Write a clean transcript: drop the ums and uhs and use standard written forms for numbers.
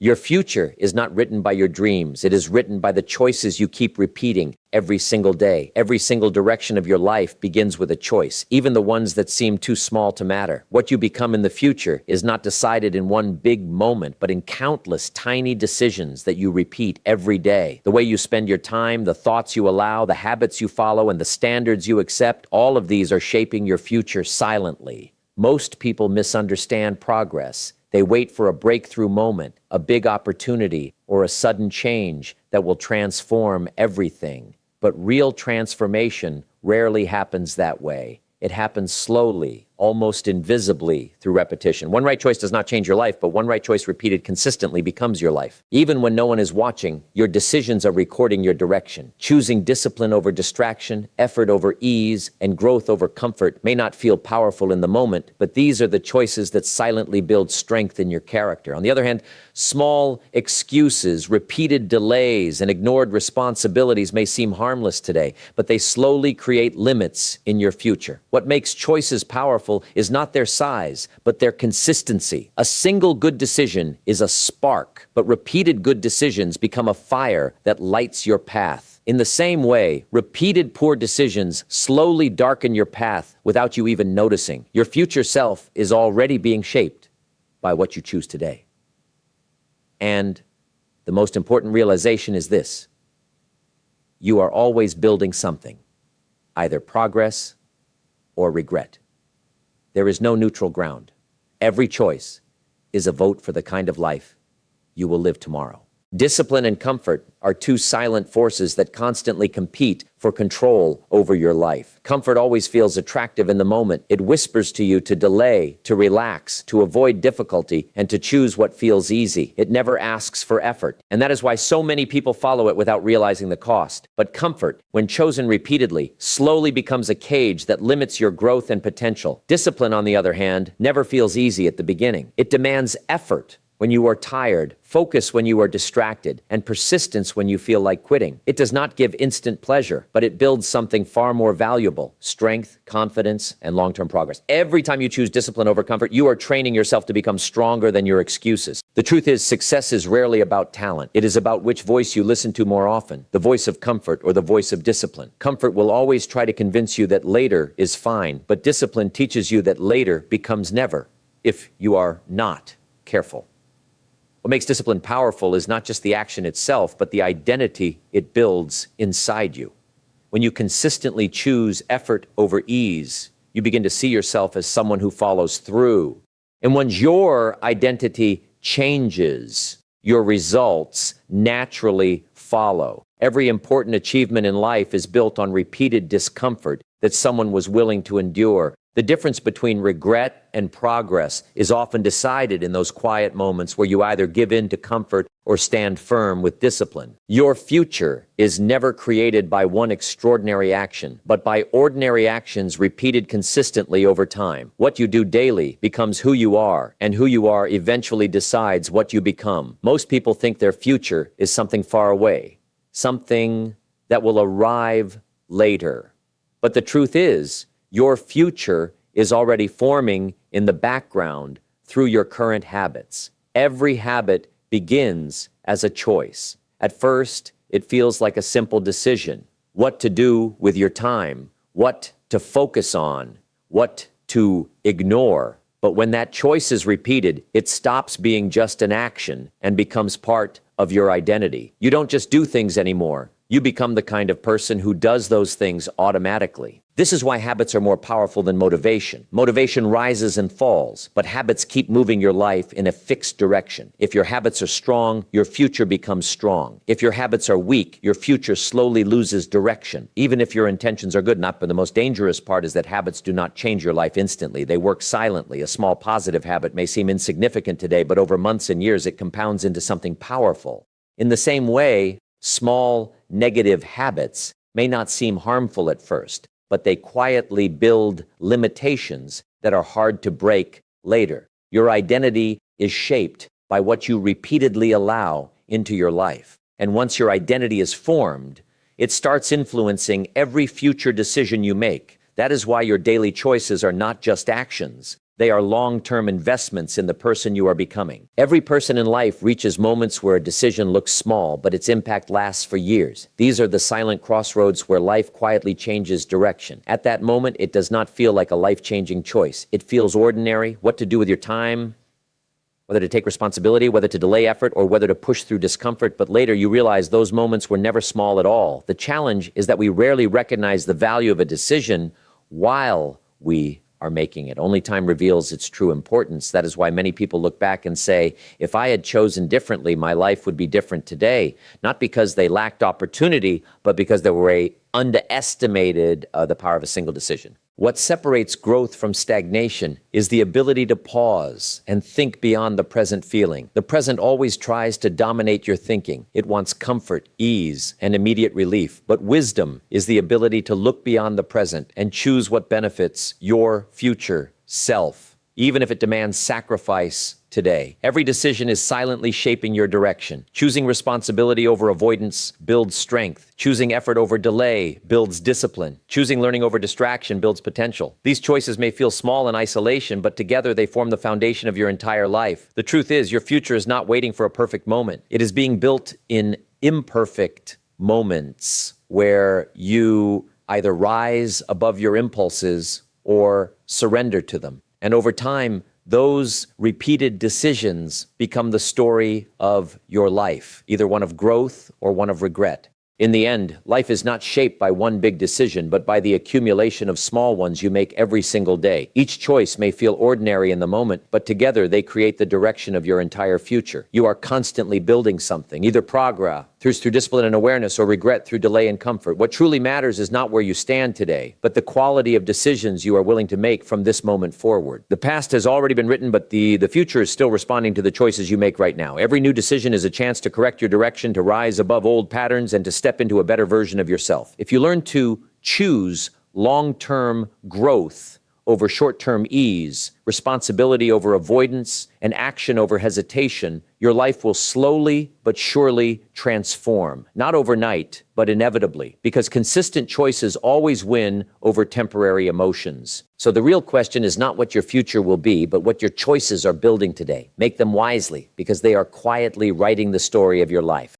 Your future is not written by your dreams. It is written by the choices you keep repeating every single day. Every single direction of your life begins with a choice, even the ones that seem too small to matter. What you become in the future is not decided in one big moment, but in countless tiny decisions that you repeat every day. The way you spend your time, the thoughts you allow, the habits you follow, and the standards you accept, all of these are shaping your future silently. Most people misunderstand progress. They wait for a breakthrough moment, a big opportunity, or a sudden change that will transform everything. But real transformation rarely happens that way. It happens slowly, almost invisibly through repetition. One right choice does not change your life, but one right choice repeated consistently becomes your life. Even when no one is watching, your decisions are recording your direction. Choosing discipline over distraction, effort over ease, and growth over comfort may not feel powerful in the moment, but these are the choices that silently build strength in your character. On the other hand, small excuses, repeated delays, and ignored responsibilities may seem harmless today, but they slowly create limits in your future. What makes choices powerful is not their size, but their consistency. A single good decision is a spark, but repeated good decisions become a fire that lights your path. In the same way, repeated poor decisions slowly darken your path without you even noticing. Your future self is already being shaped by what you choose today. And the most important realization is this: you are always building something, either progress or regret. There is no neutral ground. Every choice is a vote for the kind of life you will live tomorrow. Discipline and comfort are two silent forces that constantly compete for control over your life. Comfort always feels attractive in the moment. It whispers to you to delay, to relax, to avoid difficulty, and to choose what feels easy. It never asks for effort. And that is why so many people follow it without realizing the cost. But comfort, when chosen repeatedly, slowly becomes a cage that limits your growth and potential. Discipline, on the other hand, never feels easy at the beginning. It demands effort when you are tired, focus when you are distracted, and persistence when you feel like quitting. It does not give instant pleasure, but it builds something far more valuable: strength, confidence, and long-term progress. Every time you choose discipline over comfort, you are training yourself to become stronger than your excuses. The truth is, success is rarely about talent. It is about which voice you listen to more often, the voice of comfort or the voice of discipline. Comfort will always try to convince you that later is fine, but discipline teaches you that later becomes never, if you are not careful. What makes discipline powerful is not just the action itself, but the identity it builds inside you. When you consistently choose effort over ease, you begin to see yourself as someone who follows through. And when your identity changes, your results naturally follow. Every important achievement in life is built on repeated discomfort that someone was willing to endure. The difference between regret and progress is often decided in those quiet moments where you either give in to comfort or stand firm with discipline. Your future is never created by one extraordinary action, but by ordinary actions repeated consistently over time. What you do daily becomes who you are, and who you are eventually decides what you become. Most people think their future is something far away, something that will arrive later. But the truth is, your future is already forming in the background through your current habits. Every habit begins as a choice. At first, it feels like a simple decision: what to do with your time, what to focus on, what to ignore. But when that choice is repeated, it stops being just an action and becomes part of your identity. You don't just do things anymore. You become the kind of person who does those things automatically. This is why habits are more powerful than motivation. Motivation rises and falls, but habits keep moving your life in a fixed direction. If your habits are strong, your future becomes strong. If your habits are weak, your future slowly loses direction, even if your intentions are good enough. But the most dangerous part is that habits do not change your life instantly. They work silently. A small positive habit may seem insignificant today, but over months and years, it compounds into something powerful. In the same way, small negative habits may not seem harmful at first, but they quietly build limitations that are hard to break later. Your identity is shaped by what you repeatedly allow into your life. And once your identity is formed, it starts influencing every future decision you make. That is why your daily choices are not just actions. They are long-term investments in the person you are becoming. Every person in life reaches moments where a decision looks small, but its impact lasts for years. These are the silent crossroads where life quietly changes direction. At that moment, it does not feel like a life-changing choice. It feels ordinary. What to do with your time, whether to take responsibility, whether to delay effort, or whether to push through discomfort. But later you realize those moments were never small at all. The challenge is that we rarely recognize the value of a decision while we are making it. Only time reveals its true importance. That is why many people look back and say, if I had chosen differently, my life would be different today. Not because they lacked opportunity, but because they underestimated the power of a single decision. What separates growth from stagnation is the ability to pause and think beyond the present feeling. The present always tries to dominate your thinking. It wants comfort, ease, and immediate relief. But wisdom is the ability to look beyond the present and choose what benefits your future self, even if it demands sacrifice today. Every decision is silently shaping your direction. Choosing responsibility over avoidance builds strength. Choosing effort over delay builds discipline. Choosing learning over distraction builds potential. These choices may feel small in isolation, but together they form the foundation of your entire life. The truth is, your future is not waiting for a perfect moment. It is being built in imperfect moments where you either rise above your impulses or surrender to them. And over time, those repeated decisions become the story of your life, either one of growth or one of regret. In the end, life is not shaped by one big decision, but by the accumulation of small ones you make every single day. Each choice may feel ordinary in the moment, but together they create the direction of your entire future. You are constantly building something, either progress through discipline and awareness, or regret through delay and comfort. What truly matters is not where you stand today, but the quality of decisions you are willing to make from this moment forward. The past has already been written, but the future is still responding to the choices you make right now. Every new decision is a chance to correct your direction, to rise above old patterns, and to step into a better version of yourself. If you learn to choose long-term growth over short-term ease, responsibility over avoidance, and action over hesitation, your life will slowly but surely transform. Not overnight, but inevitably, because consistent choices always win over temporary emotions. So the real question is not what your future will be, but what your choices are building today. Make them wisely, because they are quietly writing the story of your life.